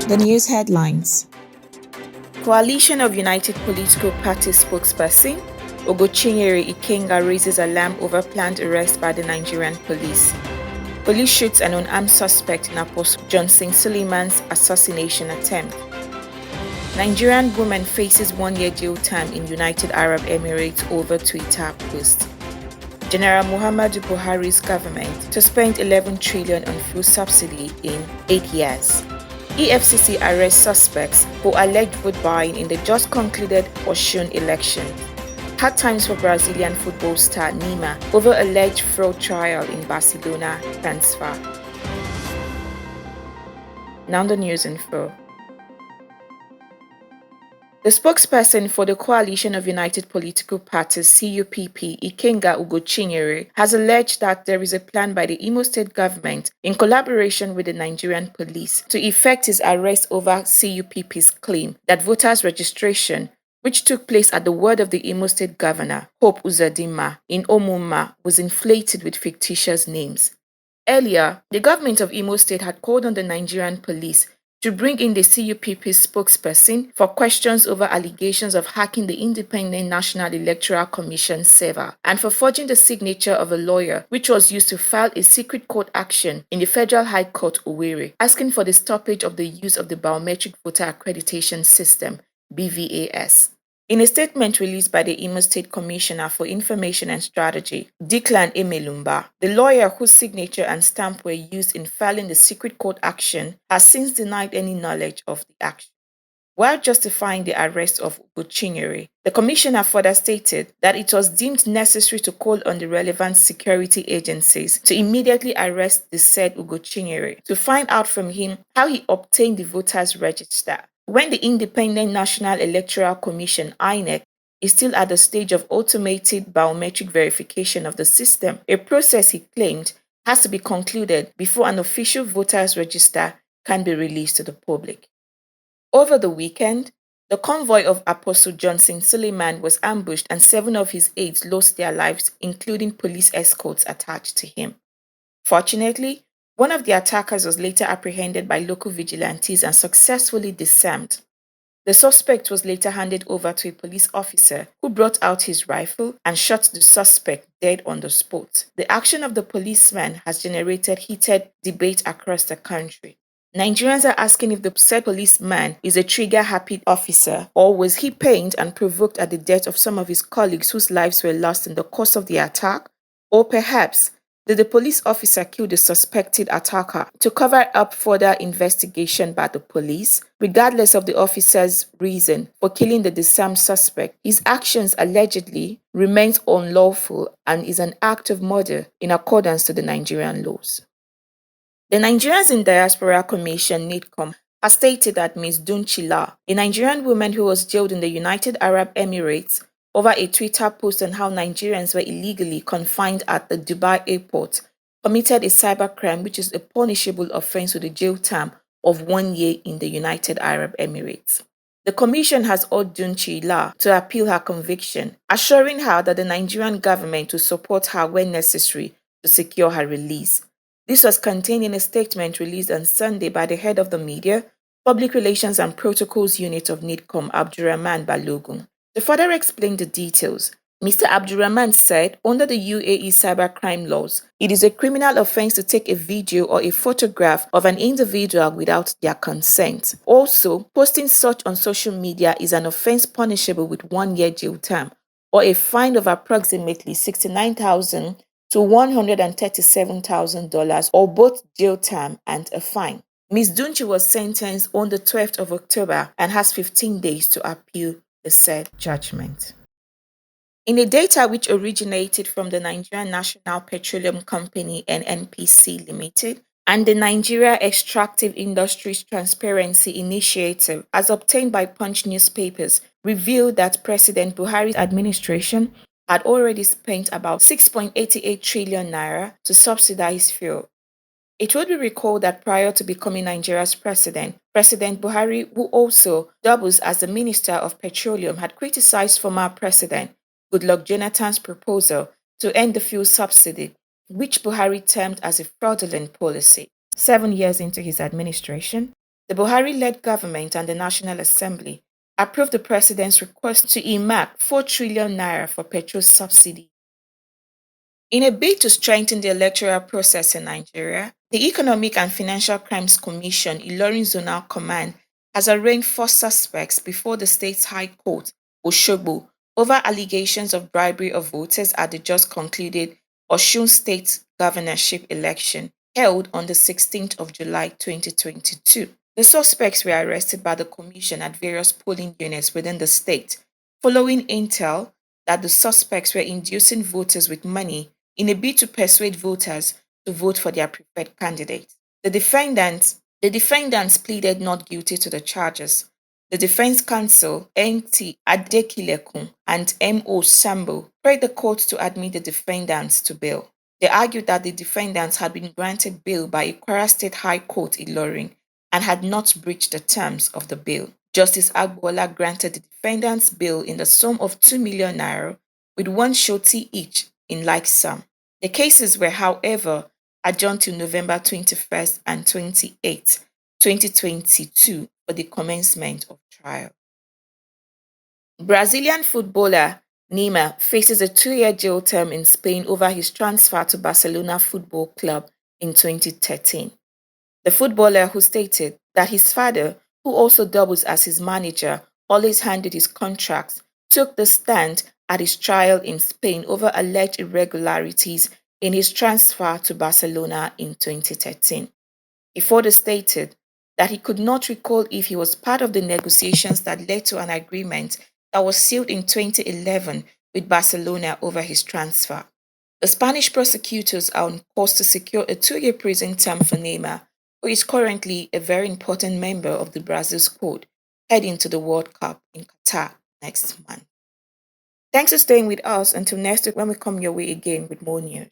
The news headlines. Coalition of United Political Parties spokesperson Ogochinyere Ikenga raises alarm over planned arrest by the Nigerian police. Police shoots an unarmed suspect in Apostle Johnson Suleiman's assassination attempt. Nigerian woman faces 1-year jail time in United Arab Emirates over Twitter post. General Muhammadu Buhari's government to spend 11 trillion on fuel subsidy in 8 years. EFCC arrests suspects for alleged vote buying in the just concluded Osun election. Hard times for Brazilian football star Neymar over alleged fraud trial in Barcelona transfer. Now the news info. The spokesperson for the Coalition of United Political Parties CUPP, Ikenga Ugochinyere, has alleged that there is a plan by the Imo State government in collaboration with the Nigerian police to effect his arrest over CUPP's claim that voters' registration, which took place at the word of the Imo State Governor, Hope Uzodinma, in Omuma, was inflated with fictitious names. Earlier, the government of Imo State had called on the Nigerian police to bring in the CUPP's spokesperson for questions over allegations of hacking the Independent National Electoral Commission server and for forging the signature of a lawyer, which was used to file a secret court action in the Federal High Court Owerri, asking for the stoppage of the use of the Biometric Voter Accreditation System, BVAS. In a statement released by the Imo State Commissioner for Information and Strategy, Declan Emelumba, the lawyer whose signature and stamp were used in filing the secret court action has since denied any knowledge of the action. While justifying the arrest of Ugochinyere, the commissioner further stated that it was deemed necessary to call on the relevant security agencies to immediately arrest the said Ugochinyere to find out from him how he obtained the voters' register, when the Independent National Electoral Commission (INEC) is still at the stage of automated biometric verification of the system, a process he claimed has to be concluded before an official voters' register can be released to the public. Over the weekend, the convoy of Apostle Johnson Suleiman was ambushed and 7 of his aides lost their lives, including police escorts attached to him. Fortunately, one of the attackers was later apprehended by local vigilantes and successfully disarmed. The suspect was later handed over to a police officer who brought out his rifle and shot the suspect dead on the spot. The action of the policeman has generated heated debate across the country. Nigerians are asking if the said policeman is a trigger-happy officer, or was he pained and provoked at the death of some of his colleagues whose lives were lost in the course of the attack, or perhaps did the police officer kill the suspected attacker to cover up further investigation by the police? Regardless of the officer's reason for killing the disarmed suspect, his actions allegedly remains unlawful and is an act of murder in accordance to the Nigerian laws. The Nigerians in Diaspora Commission (NIDCOM) has stated that Ms. Dunchila, a Nigerian woman who was jailed in the United Arab Emirates over a Twitter post on how Nigerians were illegally confined at the Dubai airport, committed a cybercrime which is a punishable offense with a jail term of 1 year in the United Arab Emirates. The commission has urged Dunchila to appeal her conviction, assuring her that the Nigerian government will support her when necessary to secure her release. This was contained in a statement released on Sunday by the head of the Media, Public Relations and Protocols Unit of NIDCOM, Abdurrahman Balogun. To further explain the details, Mr. Abdurrahman said under the UAE cybercrime laws, it is a criminal offense to take a video or a photograph of an individual without their consent. Also, posting such on social media is an offense punishable with 1 year jail term or a fine of approximately $69,000 to $137,000 or both jail term and a fine. Ms. Dunchi was sentenced on the 12th of October and has 15 days to appeal the said judgment. In a data which originated from the Nigerian National Petroleum Company (NNPC) Limited and the Nigeria Extractive Industries Transparency Initiative, as obtained by Punch newspapers, revealed that President Buhari's administration had already spent about 6.88 trillion naira to subsidize fuel. It would be recalled that prior to becoming Nigeria's president, President Buhari, who also doubles as the Minister of Petroleum, had criticized former President Goodluck Jonathan's proposal to end the fuel subsidy, which Buhari termed as a fraudulent policy. 7 years into his administration, the Buhari led government and the National Assembly approved the president's request to earmark 4 trillion naira for petrol subsidy. In a bid to strengthen the electoral process in Nigeria, the Economic and Financial Crimes Commission, Ilorin Zonal Command, has arraigned 4 suspects before the state's High Court, Oshobo, over allegations of bribery of voters at the just concluded Osun State governorship election held on the 16th of July 2022. The suspects were arrested by the commission at various polling units within the state, following intel that the suspects were inducing voters with money in a bid to persuade voters to vote for their preferred candidate. The defendants pleaded not guilty to the charges. The defense counsel, N.T. Adekilekun and M.O. Sambo, prayed the court to admit the defendants to bail. They argued that the defendants had been granted bail by a Kwara State High Court Ilorin and had not breached the terms of the bail. Justice Agbola granted the defendants bail in the sum of 2 million naira with one shorty each in like sum. The cases were, however, adjourned to November 21st and 28th, 2022 for the commencement of trial. Brazilian footballer Neymar faces a 2-year jail term in Spain over his transfer to Barcelona Football Club in 2013. The footballer, who stated that his father, who also doubles as his manager, always handled his contracts, took the stand at his trial in Spain over alleged irregularities in his transfer to Barcelona in 2013. He further stated that he could not recall if he was part of the negotiations that led to an agreement that was sealed in 2011 with Barcelona over his transfer. The Spanish prosecutors are on course to secure a 2-year prison term for Neymar, who is currently a very important member of the Brazil squad heading to the World Cup in Qatar next month. Thanks for staying with us until next week when we come your way again with more news.